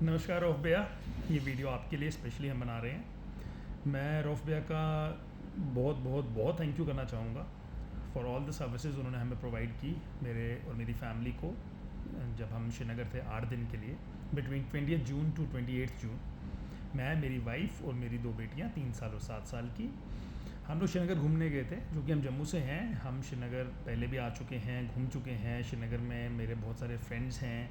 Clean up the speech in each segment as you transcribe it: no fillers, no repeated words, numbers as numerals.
नमस्कार रौफ भैया, ये वीडियो आपके लिए स्पेशली हम बना रहे हैं। मैं रौफ भैया का बहुत बहुत बहुत थैंक यू करना चाहूँगा फॉर ऑल द सर्विसेज उन्होंने हमें प्रोवाइड की, मेरे और मेरी फैमिली को। जब हम श्रीनगर थे 8 दिन के लिए बिटवीन 20 जून टू 28 जून, मैं, मेरी वाइफ और मेरी 2 बेटियाँ 3 साल और 7 साल की, हम लोग श्रीनगर घूमने गए थे। जो कि हम जम्मू से हैं, हम श्रीनगर पहले भी आ चुके हैं, घूम चुके हैं। श्रीनगर में मेरे बहुत सारे फ्रेंड्स हैं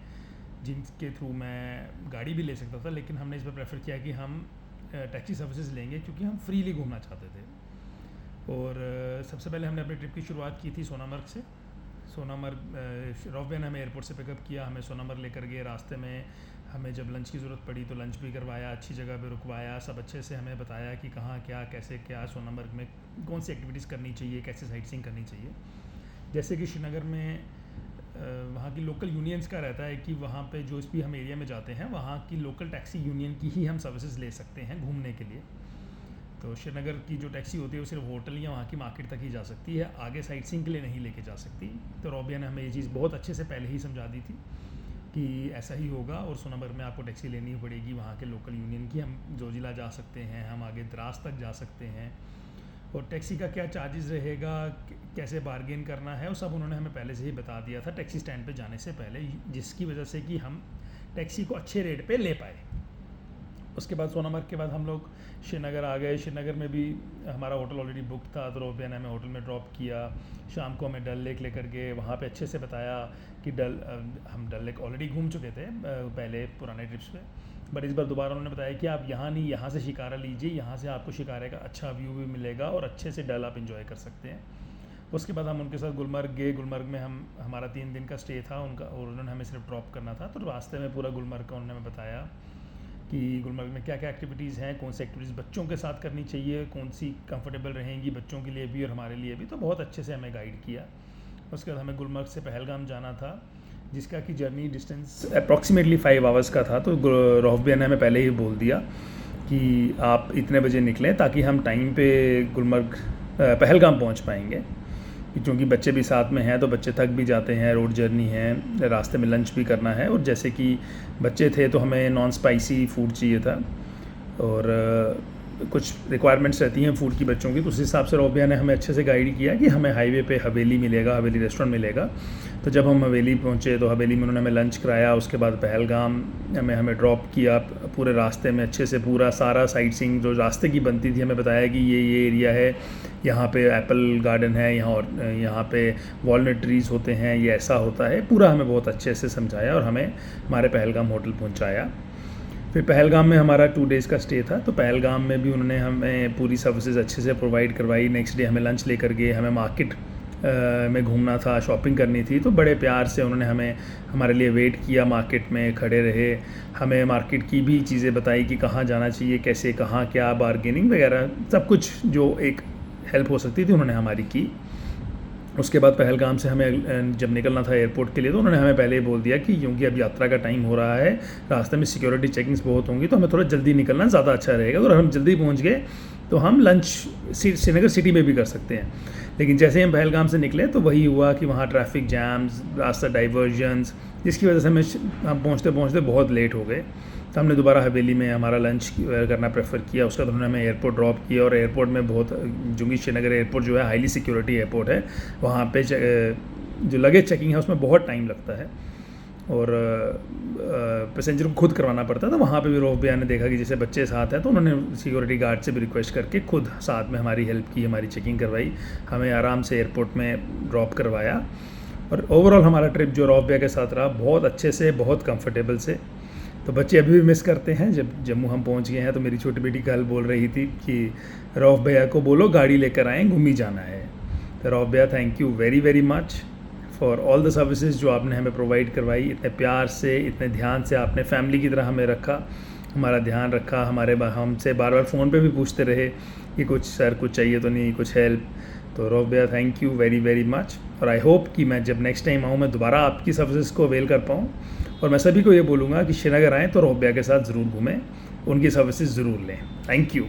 जिनके थ्रू मैं गाड़ी भी ले सकता था, लेकिन हमने इस पर प्रेफर किया कि हम टैक्सी सर्विसेज लेंगे क्योंकि हम फ्रीली घूमना चाहते थे। और सबसे पहले हमने अपनी ट्रिप की शुरुआत की थी सोनामर्ग से। सोनामर्ग रौफ भैया ने हमें एयरपोर्ट से पिकअप किया, हमें सोनामर्ग लेकर गए। रास्ते में हमें जब लंच की ज़रूरत पड़ी तो लंच भी करवाया, अच्छी जगह पे रुकवाया, सब अच्छे से हमें बताया कि कहाँ क्या कैसे क्या सोनामर्ग में कौन सी एक्टिविटीज़ करनी चाहिए, कैसे साइट सीइंग करनी चाहिए। जैसे कि श्रीनगर में वहाँ की लोकल यूनियंस का रहता है कि वहाँ पे जो भी हम एरिया में जाते हैं वहाँ की लोकल टैक्सी यूनियन की ही हम सर्विसेज ले सकते हैं घूमने के लिए। तो श्रीनगर की जो टैक्सी होती है वो सिर्फ होटल या वहाँ की मार्केट तक ही जा सकती है, आगे साइट सीइंग के लिए नहीं लेके जा सकती। तो रौफ भैया ने हमें ये चीज़ बहुत अच्छे से पहले ही समझा दी थी कि ऐसा ही होगा और सोनामर्ग में आपको टैक्सी लेनी पड़ेगी वहाँ के लोकल यूनियन की। हम जोजिला जा सकते हैं, हम आगे द्रास तक जा सकते हैं, और टैक्सी का क्या चार्जेस रहेगा, कैसे बार्गेन करना है, वो सब उन्होंने हमें पहले से ही बता दिया था टैक्सी स्टैंड पे जाने से पहले, जिसकी वजह से कि हम टैक्सी को अच्छे रेट पे ले पाए। उसके बाद सोनामर्ग के बाद हम लोग श्रीनगर आ गए। श्रीनगर में भी हमारा होटल ऑलरेडी बुक था, तो रौफ भैया ने हमें होटल में ड्रॉप किया। शाम को हमें डल लेक लेकर गए, वहाँ पे अच्छे से बताया कि हम डल लेक ऑलरेडी घूम चुके थे पहले पुराने ट्रिप्स पे, बट इस बार दोबारा उन्होंने बताया कि आप यहाँ नहीं, यहाँ से शिकारा लीजिए, यहाँ से आपको शिकारे का अच्छा व्यू भी मिलेगा और अच्छे से डल आप इंजॉय कर सकते हैं। उसके बाद हम उनके साथ गुलमर्ग गए। गुलमर्ग में हमारा 3 दिन का स्टे था उनका, और उन्होंने हमें सिर्फ ड्रॉप करना था। तो रास्ते में पूरा गुलमर्ग का उन्होंने हमें बताया कि गुलमर्ग में क्या क्या एक्टिविटीज़ हैं, कौन सी एक्टिविटीज़ बच्चों के साथ करनी चाहिए, कौन सी कंफर्टेबल रहेंगी बच्चों के लिए भी और हमारे लिए भी। तो बहुत अच्छे से हमें गाइड किया। उसके बाद हमें गुलमर्ग से पहलगाम जाना था, जिसका कि जर्नी डिस्टेंस अप्रॉक्सीमेटली 5 आवर्स का था। तो रौफ भैया ने हमें पहले ही बोल दिया कि आप इतने बजे निकलें ताकि हम टाइम पे गुलमर्ग पहलगाम पहुंच पाएंगे, क्योंकि बच्चे भी साथ में हैं तो बच्चे थक भी जाते हैं, रोड जर्नी है, रास्ते में लंच भी करना है। और जैसे कि बच्चे थे तो हमें नॉन स्पाइसी फूड चाहिए था, और कुछ रिक्वायरमेंट्स रहती हैं फूड की बच्चों की। तो उस हिसाब से रौफ भैया ने हमें अच्छे से गाइड किया कि हमें हाईवे पे हवेली मिलेगा, हवेली रेस्टोरेंट मिलेगा। तो जब हम हवेली पहुँचे तो हवेली में उन्होंने हमें लंच कराया। उसके बाद पहलगाम में हमें ड्रॉप किया। पूरे रास्ते में अच्छे से पूरा सारा साइट सीइंग जो रास्ते की बनती थी हमें बताया कि ये एरिया है, यहाँ पे एप्पल गार्डन है, यहाँ पे वॉलनट ट्रीज़ होते हैं, ये ऐसा होता है। पूरा हमें बहुत अच्छे से समझाया और हमें हमारे पहलगाम होटल पहुँचाया। फिर पहलगाम में हमारा 2 डेज़ का स्टे था। तो पहलगाम में भी उन्होंने हमें पूरी सर्विसेज अच्छे से प्रोवाइड करवाई। नेक्स्ट डे हमें लंच लेकर गए, हमें मार्केट में घूमना था, शॉपिंग करनी थी। तो बड़े प्यार से उन्होंने हमारे लिए वेट किया, मार्केट में खड़े रहे, हमें मार्केट की भी चीज़ें बताई कि कहाँ जाना चाहिए, कैसे, कहाँ क्या, बार्गेनिंग वगैरह सब कुछ जो एक हेल्प हो सकती थी उन्होंने हमारी की। उसके बाद पहलगाम से हमें जब निकलना था एयरपोर्ट के लिए तो उन्होंने हमें पहले ही बोल दिया कि क्योंकि अब यात्रा का टाइम हो रहा है, रास्ते में सिक्योरिटी चेकिंग्स बहुत होंगी, तो हमें थोड़ा जल्दी निकलना ज़्यादा अच्छा रहेगा। अगर हम जल्दी पहुंच गए तो हम लंच श्रीनगर सिटी में भी कर सकते हैं। लेकिन जैसे ही हम पहलगाम से निकले तो वही हुआ कि वहाँ ट्रैफिक जैम्स, रास्ता डाइवर्जन्स, जिसकी वजह से हम पहुँचते पहुँचते बहुत लेट हो गए। तो हमने दोबारा हवेली में हमारा लंच करना प्रेफर किया। उसके बाद उन्होंने हमें एयरपोर्ट ड्रॉप किया, और एयरपोर्ट में बहुत, जो कि श्रीनगर एयरपोर्ट जो है हाईली सिक्योरिटी एयरपोर्ट है, वहाँ पे जो लगेज चेकिंग है उसमें बहुत टाइम लगता है और पैसेंजर को खुद करवाना पड़ता है। तो वहाँ पे भी रौफ भैया ने देखा कि जैसे बच्चे साथ हैं तो उन्होंने सिक्योरिटी गार्ड से भी रिक्वेस्ट करके खुद साथ में हमारी हेल्प की, हमारी चेकिंग करवाई, हमें आराम से एयरपोर्ट में ड्रॉप करवाया। और ओवरऑल हमारा ट्रिप जो रौफ भैया के साथ रहा बहुत अच्छे से, बहुत कंफर्टेबल से। तो बच्चे अभी भी मिस करते हैं। जब जम्मू हम पहुंच गए हैं तो मेरी छोटी बेटी कल बोल रही थी कि रौफ भैया को बोलो गाड़ी लेकर आएँ, घूमी जाना है। तो रौफ भैया, thank you very very much for all the services जो आपने हमें प्रोवाइड करवाई। इतने प्यार से, इतने ध्यान से आपने फैमिली की तरह हमें रखा, हमारा ध्यान रखा, हमसे बार बार फ़ोन पे भी पूछते रहे कि कुछ सर कुछ चाहिए तो नहीं, कुछ हेल्प। तो रौफ भैया, thank you very very much. और आई होप कि मैं जब नेक्स्ट टाइम आऊँ मैं दोबारा आपकी सर्विसेज को अवेल कर पाऊँ। और मैं सभी को ये बोलूँगा कि श्रीनगर आएँ तो रौफ भैया के साथ ज़रूर घूमें, उनकी सर्विसेज ज़रूर लें। Thank you.